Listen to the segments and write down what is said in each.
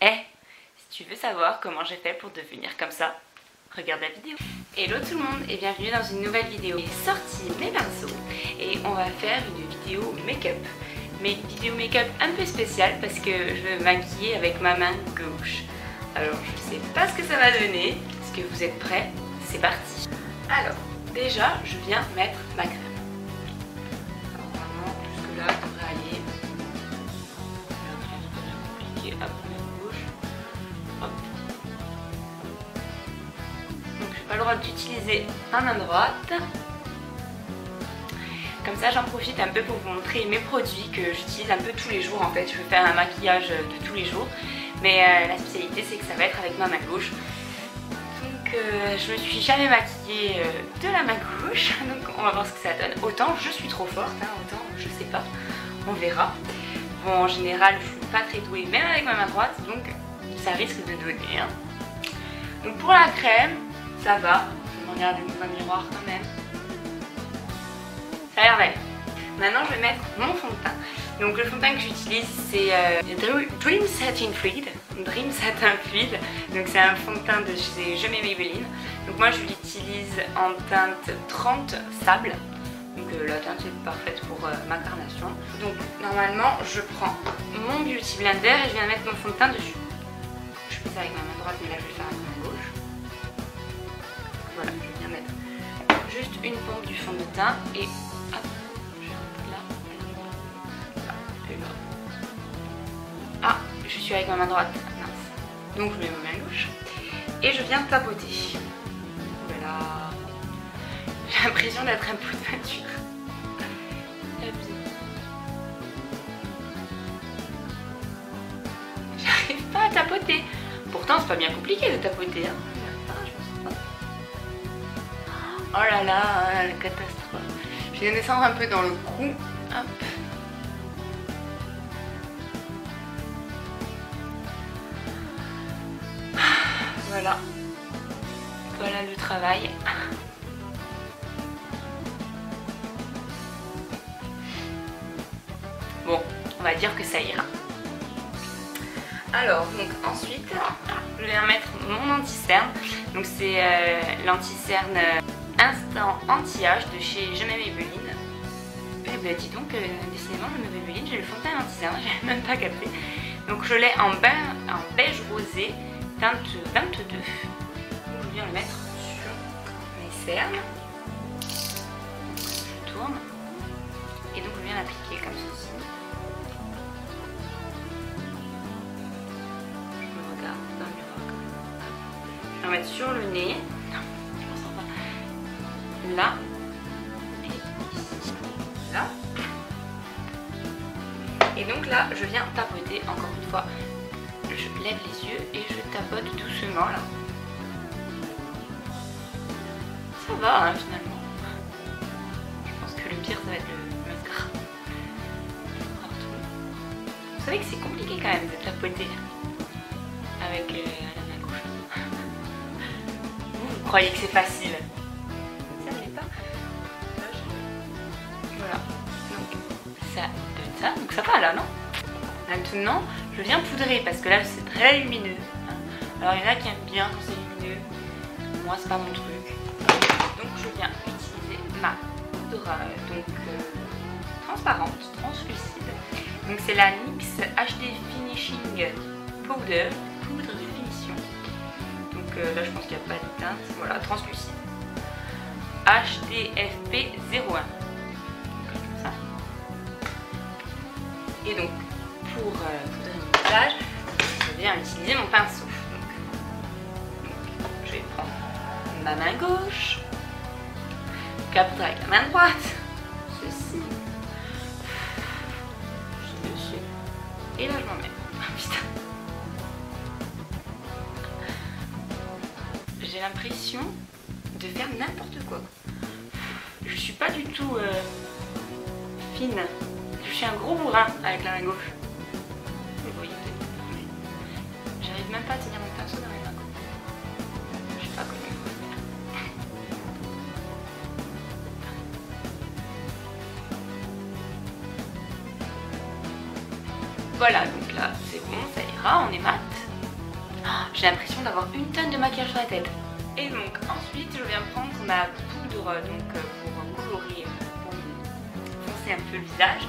Eh, si tu veux savoir comment j'ai fait pour devenir comme ça, regarde la vidéo. Hello tout le monde et bienvenue dans une nouvelle vidéo. J'ai sorti mes pinceaux et on va faire une vidéo make-up. Mais une vidéo make-up un peu spéciale parce que je vais me maquiller avec ma main gauche. Alors je sais pas ce que ça va donner. Est-ce que vous êtes prêts? C'est parti. Alors déjà je viens mettre ma crème. Alors normalement jusque là devrait aller. C'est pas compliqué. Hop, main gauche. Hop. Donc j'ai pas le droit d'utiliser ma main droite. Comme ça j'en profite un peu pour vous montrer mes produits que j'utilise un peu tous les jours en fait. Je veux faire un maquillage de tous les jours. Mais la spécialité c'est que ça va être avec ma main gauche. Donc je me suis jamais maquillée de la main gauche. Donc on va voir ce que ça donne. Autant je suis trop forte, hein, autant je sais pas. On verra. Bon en général je suis pas très douée même avec ma main droite. Donc ça risque de donner. Hein. Donc pour la crème, ça va. Je vais me regarder dans un miroir quand même. Ça a l'air belle. Maintenant je vais mettre mon fond de teint. Donc le fond de teint que j'utilise c'est Dream Satin Fluid. Dream Satin Fluid. Donc c'est un fond de teint de chez Je mets Maybelline. Donc moi je l'utilise en teinte 30 sable. Donc la teinte est parfaite pour ma carnation. Donc normalement je prends mon Beauty Blender et je viens mettre mon fond de teint dessus. Je fais ça avec ma main droite mais là je vais faire avec ma main gauche. Voilà, je viens mettre juste une pompe du fond de teint et hop. Ah, je suis avec ma main droite, mince. Donc je mets ma main gauche et je viens tapoter. Voilà. J'ai l'impression d'être un peu de peinture. J'arrive pas à tapoter. Pourtant c'est pas bien compliqué de tapoter. Hein. Oh là là, la catastrophe. Je viens descendre un peu dans le cou. Hop. Voilà, voilà le travail. Bon, on va dire que ça ira. Alors, donc ensuite, je vais mettre mon anti-cerne. Donc c'est l'anti-cerne Instant Anti-Âge de chez Je mets Maybelline. Eh ben dis donc, décidément, Je mets Maybelline, j'ai le fond de teint anti-cerne, j'ai même pas capté. Donc je l'ai en beige rosé. Teinte 22. Donc, je viens le mettre sur mes cernes. Je tourne. Et donc je viens l'appliquer comme ceci. Je me regarde dans le miroir. Je vais en mettre sur le nez. Non, je m'en sors pas. Là. Et ici. Là. Et donc là, je viens tapoter encore une fois. Je lève les yeux et je tapote doucement là. Ça va hein, finalement. Je pense que le pire ça va être le mascara. Vous savez que c'est compliqué quand même de tapoter avec la main gauche. Vous croyez que c'est facile? Ça ne l'est pas. Voilà. Donc ça donne ça. Donc ça va là, non? Maintenant, je viens poudrer parce que là c'est très lumineux. Alors il y en a qui aiment bien quand c'est lumineux. Moi c'est pas mon truc. Donc je viens utiliser ma poudre transparente, translucide. Donc c'est la NYX HD Finishing Powder, poudre de finition. Donc là je pense qu'il n'y a pas de teinte. Voilà, translucide. HDFP 01. Comme ça. Et donc pour poudrer mon visage, je viens utiliser mon pinceau. Donc, je vais prendre ma main gauche, la poudre avec la main droite, ceci, dessus, et là je m'en mets. Oh, putain. J'ai l'impression de faire n'importe quoi. Je suis pas du tout fine. Je suis un gros bourrin avec la main gauche. Vous voyez peut-être. J'arrive même pas à tenir mon pinceau dans les mains. Je sais pas comment il faut faire. Voilà, donc là c'est bon, ça ira, on est mat. j'ai l'impression d'avoir une tonne de maquillage sur la tête. Et donc ensuite je viens prendre ma poudre pour colorer, pour foncer un peu le visage.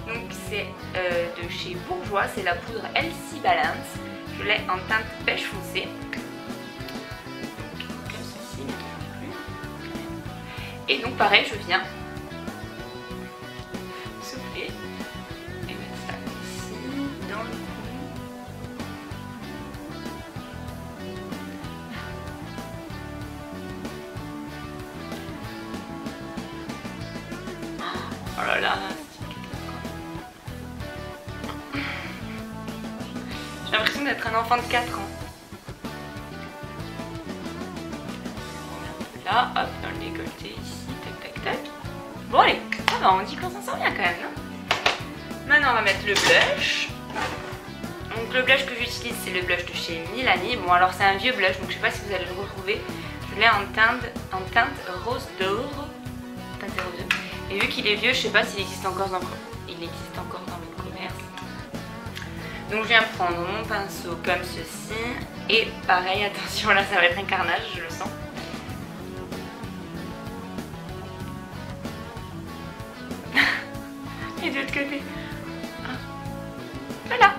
Donc c'est de chez Bourjois, c'est la poudre LC Balance. Je l'ai en teinte pêche foncée. Donc comme ceci, mais toujours plus. Et donc pareil, je viens souffler et mettre ça ici dans le cou. Oh là là. J'ai l'impression d'être un enfant de 4 ans. Là, hop, dans le décolleté ici, tac tac tac. Bon allez, ça va, on dit qu'on s'en sort bien quand même, non? Maintenant on va mettre le blush. Donc le blush que j'utilise c'est le blush de chez Milani. Bon alors c'est un vieux blush, donc je sais pas si vous allez le retrouver. Je l'ai en teinte rose d'or. Teinte 02. Et vu qu'il est vieux, je sais pas s'il existe encore dans le commerce. Donc je viens prendre mon pinceau comme ceci. Et pareil, attention là ça va être un carnage, je le sens. Et de l'autre côté. Voilà.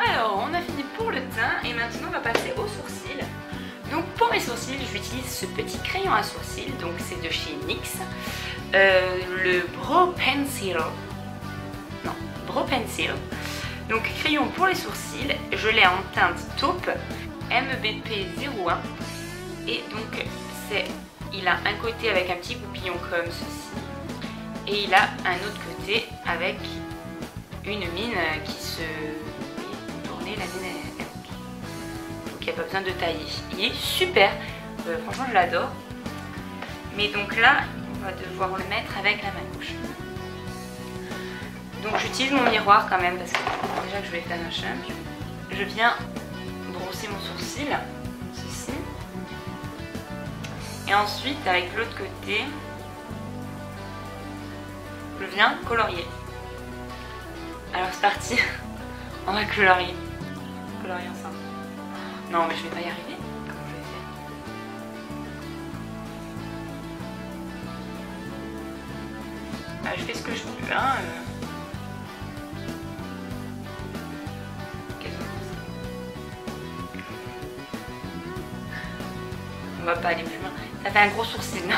Alors on a fini pour le teint et maintenant on va passer aux sourcils. Donc pour mes sourcils, j'utilise ce petit crayon à sourcils, donc c'est de chez NYX. Le Brow Pencil. Non, Brow Pencil. Donc crayon pour les sourcils, je l'ai en teinte taupe MBP 01. Et donc il a un côté avec un petit goupillon comme ceci. Et il a un autre côté avec une mine qui se tournait, la mine est donc il n'y a pas besoin de tailler. Il est super, franchement je l'adore. Mais donc là, on va devoir le mettre avec la main gauche. Donc j'utilise mon miroir quand même parce que déjà que je vais faire un champion. Je viens brosser mon sourcil, ceci. Et ensuite avec l'autre côté, je viens colorier. Alors c'est parti, on va colorier. Colorier ensemble. Non mais je vais pas y arriver. Comment je vais faire? Ah, je fais ce que je peux, hein. On va pas aller plus loin. Ça fait un gros sourcil, non?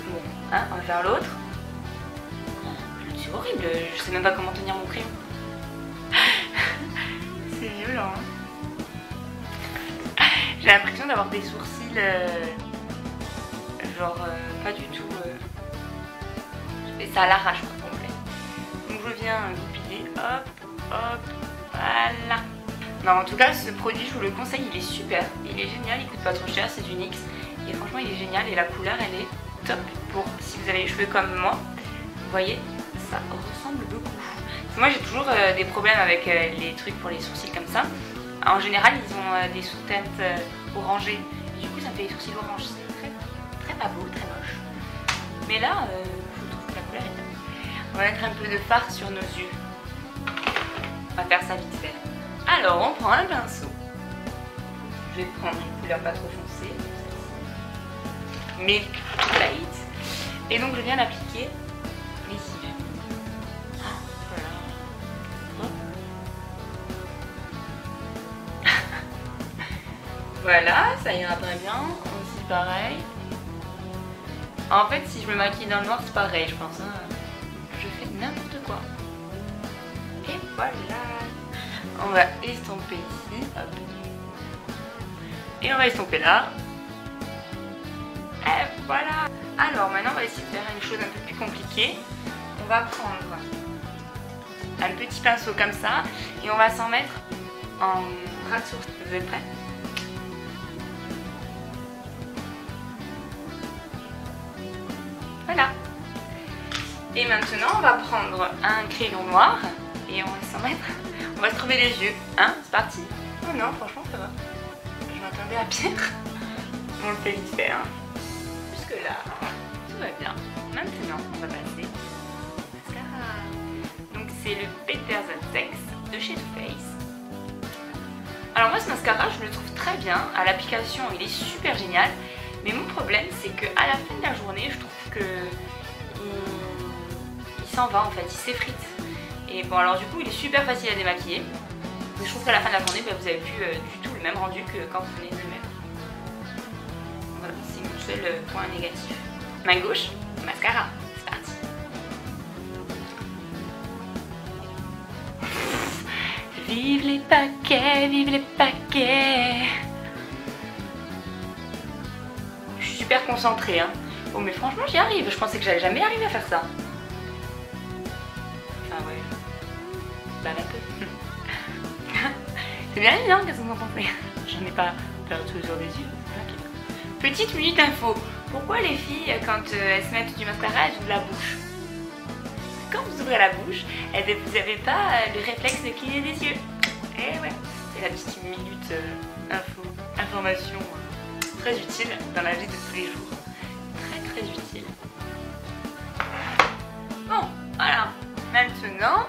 Bon, hein, on va faire l'autre. C'est horrible, je sais même pas comment tenir mon crayon. C'est violent. Hein. J'ai l'impression d'avoir des sourcils genre pas du tout. Et ça à l'arrache complet. Donc je viens goupiller, hop, hop, voilà. Non, en tout cas, ce produit, je vous le conseille, il est super. Il est génial, il coûte pas trop cher, c'est du NYX. Et franchement, il est génial et la couleur, elle est top pour si vous avez les cheveux comme moi. Vous voyez, ça ressemble beaucoup. Moi, j'ai toujours des problèmes avec les trucs pour les sourcils comme ça. En général, ils ont des sous-teintes orangées. Du coup, ça me fait les sourcils orange. C'est très, très pas beau, très moche. Mais là, je trouve que la couleur est top. On va mettre un peu de fard sur nos yeux. On va faire ça vite fait. Alors, on prend un pinceau. Je vais prendre une couleur pas trop foncée. Milk Light. Et donc, je viens l'appliquer ici. Voilà, ça ira très bien. Aussi pareil. En fait, si je me maquille dans le noir, c'est pareil, je pense. Hein. Je fais n'importe quoi. Et voilà. On va estomper ici. Hop. Et on va estomper là. Et voilà. Alors maintenant, on va essayer de faire une chose un peu plus compliquée. On va prendre un petit pinceau comme ça. Et on va s'en mettre en ras de sourcil. Vous êtes prêts? Voilà. Et maintenant, on va prendre un crayon noir et on va s'en mettre. On va se crever les yeux. Hein, c'est parti. Oh non, franchement, ça va. Je m'attendais à pire. On le fait vite fait. Hein. Jusque là, tout va bien. Maintenant, on va passer au mascara. Donc, c'est le Better Than Sex de chez Too Faced. Alors moi ce mascara je le trouve très bien, à l'application il est super génial, mais mon problème c'est qu'à la fin de la journée je trouve que il s'en va en fait, il s'effrite. Et bon alors du coup il est super facile à démaquiller, mais je trouve qu'à la fin de la journée vous avez plus du tout le même rendu que quand vous venez de le mettre. Voilà, c'est mon seul point négatif. Main gauche, mascara, c'est parti. Vive les paquets, vive les paquets. Je suis super concentrée hein. Oh mais franchement j'y arrive, je pensais que j'allais jamais arriver à faire ça. Enfin ouais, bah un peu. C'est bien évident, qu'est-ce que vous en pensez? J'en ai pas perdu tous les yeux. Petite minute info, pourquoi les filles quand elles se mettent du mascara elles ouvrent la bouche? Quand vous ouvrez la bouche, vous n'avez pas le réflexe de cligner des yeux. Eh ouais, c'est la petite minute information très utile dans la vie de tous les jours. Très utile. Bon, voilà. Maintenant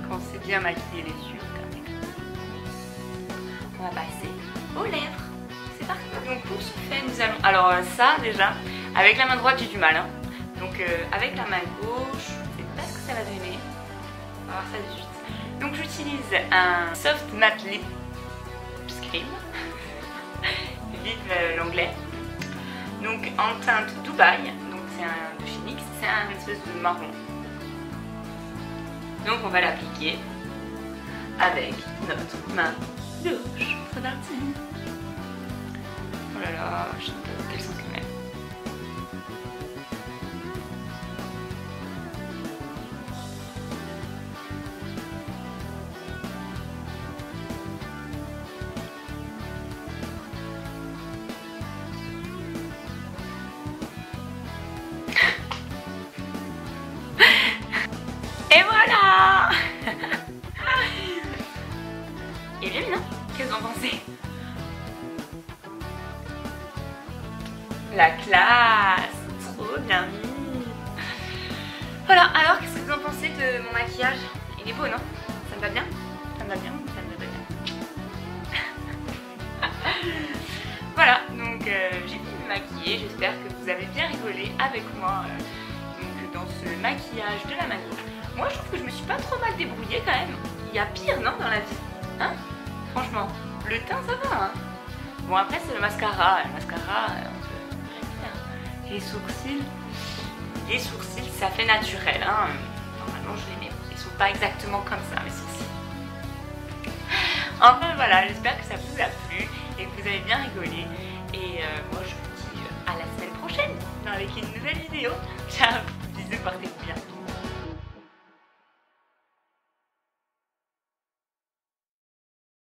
qu'on s'est bien maquillé les yeux, on va passer aux lèvres. C'est parti. Donc pour ce fait, nous allons... Alors ça déjà, avec la main droite j'ai du mal. Hein. Donc avec la main gauche, je sais pas ce que ça va donner. On va voir ça de suite. Donc j'utilise un Soft Matte Lip Cream. Vive l'anglais. Donc en teinte Dubaï. Donc c'est un de chez NYX. C'est un espèce de marron. Donc on va l'appliquer avec notre main gauche. C'est parti. Oh là là, je sais pas quel sens le mettre. Et voilà. Et bien, non? Qu'est-ce que vous en pensez? La classe! Trop bien mis! Voilà, alors qu'est-ce que vous en pensez de mon maquillage? Il est beau, non? Ça me va bien? Ça me va bien ou ça me va bien? Voilà, donc j'ai fini de me maquiller. J'espère que vous avez bien rigolé avec moi donc, dans ce maquillage de la main gauche. Moi, je trouve que je me suis pas trop mal débrouillée quand même. Il y a pire, non, dans la vie? Hein? Franchement, le teint, ça va, hein? Bon, après, c'est le mascara. Le mascara, les sourcils, ça fait naturel, hein. Normalement, je les mets. Ils sont pas exactement comme ça, mes sourcils. Enfin, voilà, j'espère que ça vous a plu et que vous avez bien rigolé. Et moi, je vous dis à la semaine prochaine avec une nouvelle vidéo. Ciao, bisous, portez-vous bien.